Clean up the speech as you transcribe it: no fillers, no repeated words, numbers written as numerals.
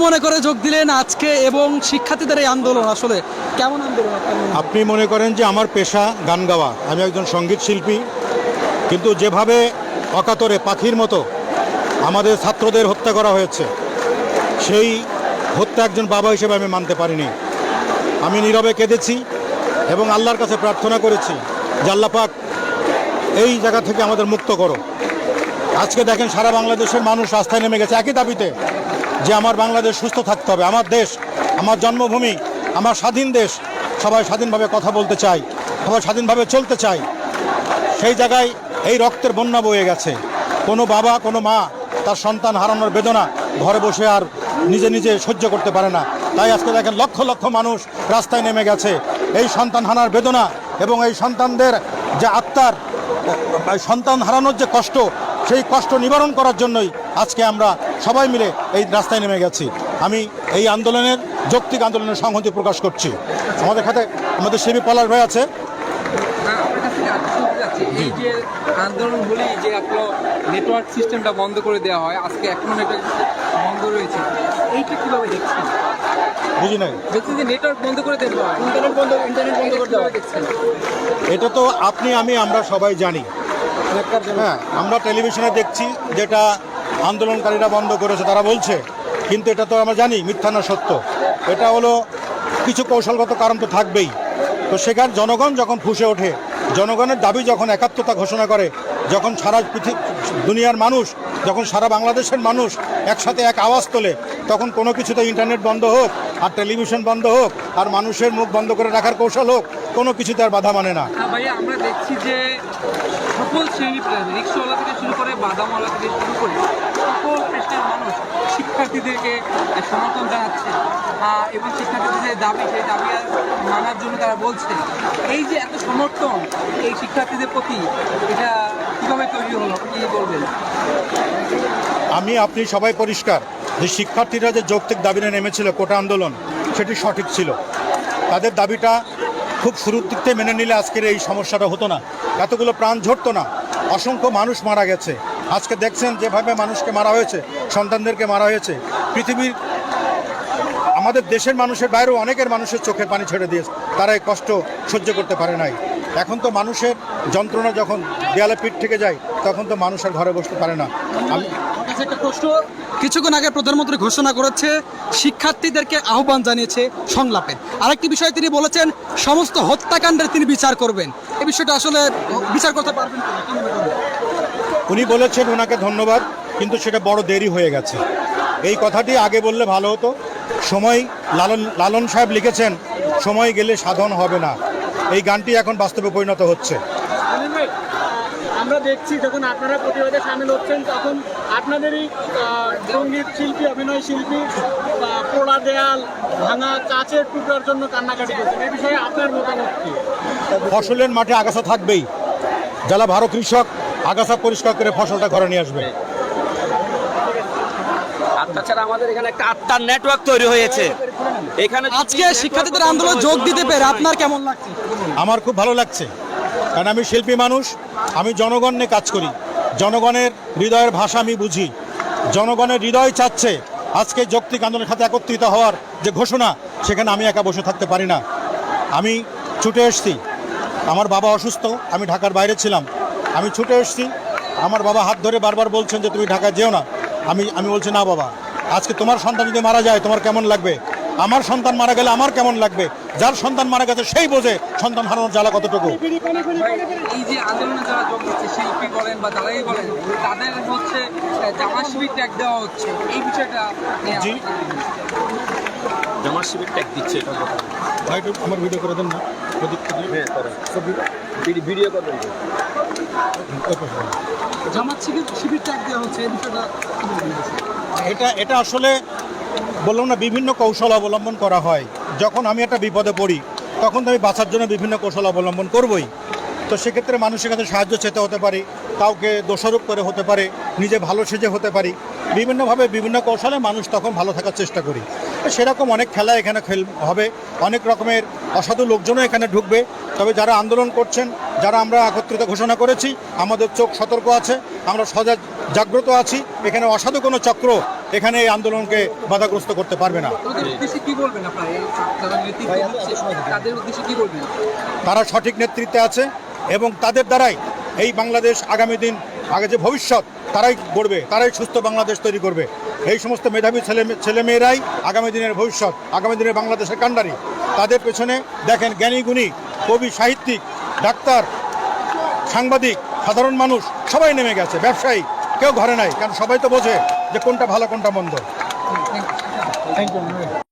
মনে করে যোগ দিলেন আজকে এবং শিক্ষার্থীদের এই আন্দোলন আসলে কেমন আন্দোলন আপনি মনে করেন যে আমার পেশা গান গাওয়া, আমি একজন সঙ্গীত শিল্পী, কিন্তু যেভাবে অকাতরে পাখির মতো আমাদের ছাত্রদের হত্যা করা হয়েছে, সেই হত্যা একজন বাবা হিসেবে আমি মানতে পারিনি। আমি নীরবে কেঁদেছি এবং আল্লাহর কাছে প্রার্থনা করেছি যে আল্লাহ পাক এই জায়গা থেকে আমাদের মুক্ত করো। আজকে দেখেন সারা বাংলাদেশের মানুষ রাস্তায় নেমে গেছে একই দাবিতে যে আমার বাংলাদেশ সুস্থ থাকতে হবে, আমার দেশ, আমার জন্মভূমি, আমার স্বাধীন দেশ, সবাই স্বাধীনভাবে কথা বলতে চায়, সবাই স্বাধীনভাবে চলতে চায়। সেই জায়গায় এই রক্তের বন্যা বয়ে গেছে। কোনো বাবা, কোনো মা তার সন্তান হারানোর বেদনা ঘরে বসে আর নিজে নিজে সহ্য করতে পারে না। তাই আজকে দেখেন লক্ষ লক্ষ মানুষ রাস্তায় নেমে গেছে এই সন্তান হারানোর বেদনা এবং এই সন্তানদের যে আত্মার সন্তান হারানোর যে কষ্ট, সেই কষ্ট নিবারণ করার জন্যই আজকে আমরা সবাই মিলে এই রাস্তায় নেমে গেছি। আমি এই আন্দোলনের যৌক্তিক আন্দোলনের সংহতি প্রকাশ করছি। আমাদের সাথে আমাদের শিবি পলাশ ভাই আছে। এই যে আন্দোলন হলে যে আপনার নেটওয়ার্ক সিস্টেমটা বন্ধ করে দেওয়া হয়, আজকে এখনো নেটওয়ার্ক বন্ধ রয়েছে, এইটা কিভাবে দেখছেন? বুঝি নাই। দেখছেন যে নেটওয়ার্ক বন্ধ করে দেওয়া হয়, ইন্টারনেট বন্ধ করে দেওয়া হয়, দেখছেন? এটা তো আপনি আমরা সবাই জানি। হ্যাঁ, আমরা টেলিভিশনে দেখছি যেটা আন্দোলনকারীরা বন্ধ করেছে তারা বলছে, কিন্তু এটা তো আমরা জানি মিথ্যা না সত্য। এটা হলো কিছু কৌশলগত কারণ তো থাকবেই। তো সেখানে জনগণ যখন ফুঁসে ওঠে, জনগণের দাবি যখন একাত্মতা ঘোষণা করে, যখন সারা দুনিয়ার মানুষ, যখন সারা বাংলাদেশের মানুষ একসাথে এক আওয়াজ তোলে, তখন কোনো কিছুতে ইন্টারনেট বন্ধ হোক আর টেলিভিশন বন্ধ হোক আর মানুষের মুখ বন্ধ করে রাখার কৌশল হোক, কোনো কিছুতে আর বাধা মানে না। ভাইয়া, আমরা দেখছি যে সকল শ্রেণী, রিক্সাওয়ালা থেকে শুরু করে বাদামওয়ালা থেকে শুরু করে সকল পেশার মানুষ শিক্ষার্থীদেরকে সমর্থন জানাচ্ছে এবং শিক্ষার্থীদের যে দাবি, সেই দাবি মানার জন্য তারা বলছে। এই যে এত সমর্থন এই শিক্ষার্থীদের প্রতি, এটা কীভাবে তৈরি হলো, কি বলবেন? আপনি সবাই পরিষ্কার যে শিক্ষার্থীরা যে যৌক্তিক দাবি নিয়ে নেমেছিল কোটা আন্দোলন, সেটি সঠিক ছিল। তাদের দাবিটা খুব শুরুর দিক থেকে মেনে নিলে আজকের এই সমস্যাটা হতো না, এতগুলো প্রাণ ঝরতো না, অসংখ্য মানুষ মারা গেছে। আজকে দেখছেন যেভাবে মানুষকে মারা হয়েছে, সন্তানদেরকে মারা হয়েছে, পৃথিবীর আমাদের দেশের মানুষের বাইরেও অনেকের মানুষের চোখে পানি ছেড়ে দিয়েছে, তারা এই কষ্ট সহ্য করতে পারে নাই। এখন তো মানুষের যন্ত্রণা যখন দেয়ালে পিঠ থেকে যায়, তখন তো মানুষ আর ঘরে বসতে পারে না। একটা প্রশ্ন, কিছুক্ষণ আগে প্রধানমন্ত্রী ঘোষণা করেছে শিক্ষার্থীদেরকে আহ্বান জানিয়েছে সংলাপের। আরেকটি বিষয় তিনি বলেছেন সমস্ত হত্যাকাণ্ডের তিনি বিচার করবেন। এই বিষয়টা আসলে বিচার করতে পারবেন কিনা, কি মনে করেন? উনি বলেছেন, ওনাকে ধন্যবাদ, কিন্তু সেটা বড় দেরি হয়ে গেছে। এই কথাটি আগে বললে ভালো হতো। সময়, লালন সাহেব লিখেছেন, সময় গেলে সাধন হবে না। এই গানটি এখন বাস্তবে পরিণত হচ্ছে। আমরা দেখছি যখন আপনারা প্রতিবাদে সামিল হচ্ছেন, তখন আপনাদেরই সঙ্গীত শিল্পী, অভিনয় শিল্পী পোড়া দেয়াল, ভাঙা কাচের টুকরার জন্য কান্নাকাটি করছেন। এই বিষয়ে আপনার মতামত কি? ফসলের মাঠে আগাছা থাকবেই, যারা ভালো কৃষক আগাছা পরিষ্কার করে ফসলটা ঘরে নিয়ে আসবে। তাছাড়া আমাদের এখানে একটা আত্মার নেটওয়ার্ক তৈরি হয়েছে। এখানে আজকে শিক্ষার্থীদের আন্দোলনে যোগ দিতে পেরে আপনার কেমন লাগছে? আমার খুব ভালো লাগছে, কারণ আমি শিল্পী মানুষ, আমি জনগণ নিয়ে কাজ করি, জনগণের হৃদয়ের ভাষা আমি বুঝি। জনগণের হৃদয় চাচ্ছে আজকে যৌক্তিক আন্দোলনের সাথে একত্রিত হওয়ার যে ঘোষণা, সেখানে আমি একা বসে থাকতে পারি না। আমি ছুটে এসেছি, আমার বাবা অসুস্থ, আমি ঢাকার বাইরে ছিলাম, আমি ছুটে এসেছি। আমার বাবা হাত ধরে বারবার বলছেন যে তুমি ঢাকায় যেও না। আমি বলছি, না বাবা, আজকে তোমার সন্তান যদি মারা যায় তোমার কেমন লাগবে, আমার সন্তান মারা গেলে আমার কেমন লাগবে। যার সন্তান মারা গেছে সেই বোঝে সন্তান হারানোর জ্বালা কতটুকু। এই যে আন্দোলনে যারা যোগ দিচ্ছে, শিল্পী বলেন বা যারাই বলেন, তাদের হচ্ছে জামা শিবির ট্যাগ দেওয়া হচ্ছে, এই বিষয়টা জি, জামাত শিবির ট্যাগ দিচ্ছে। ভাই একটু আমার ভিডিও করে দেন না, ভিডিও করবেন। জামাত শিবির ট্যাগ দেওয়া হচ্ছে, এই বিষয়টা কি বলবেন? এটা আসলে বললাম না, বিভিন্ন কৌশল অবলম্বন করা হয়। যখন আমি একটা বিপদে পড়ি, তখন তো আমি বাঁচার জন্য বিভিন্ন কৌশল অবলম্বন করবই। তো সেক্ষেত্রে মানুষের কাছে সাহায্য চেতে হতে পারি, কাউকে দোষারোপ করে হতে পারে, নিজে ভালো সেজে হতে পারি, বিভিন্নভাবে বিভিন্ন কৌশলে মানুষ তখন ভালো থাকার চেষ্টা করি। সেরকম অনেক খেলা এখানে হবে, অনেক রকমের অসাধু লোকজনও এখানে ঢুকবে। তবে যারা আন্দোলন করছেন, যারা আমরা একত্রিত ঘোষণা করেছি, আমাদের চোখ সতর্ক আছে, আমরা সজাগ জাগ্রত আছি। এখানে অসাধু কোনো চক্র এখানে এই আন্দোলনকে বাধাগ্রস্ত করতে পারবে না। ওদের উদ্দেশ্যে কি বলবেন আপনারা এই যারা নেতৃত্ব দিচ্ছে, তাদের উদ্দেশ্যে কি বলবেন? তারা সঠিক নেতৃত্বে আছে এবং তাদের দ্বারাই এই বাংলাদেশ আগামী দিন আগে যে ভবিষ্যৎ তারাই গড়বে, তারাই সুস্থ বাংলাদেশ তৈরি করবে। এই সমস্ত মেধাবী ছেলেমেয়েরাই আগামী দিনের ভবিষ্যৎ, আগামী দিনের বাংলাদেশের কাণ্ডারি। তাদের পেছনে দেখেন জ্ঞানী গুণী, কবি, সাহিত্যিক, ডাক্তার, সাংবাদিক, সাধারণ মানুষ সবাই নেমে গেছে, ব্যবসায়ী কেউ ঘরে নাই, কারণ সবাই তো বোঝে যে কোনটা ভালো কোনটা মন্দ। Thank you.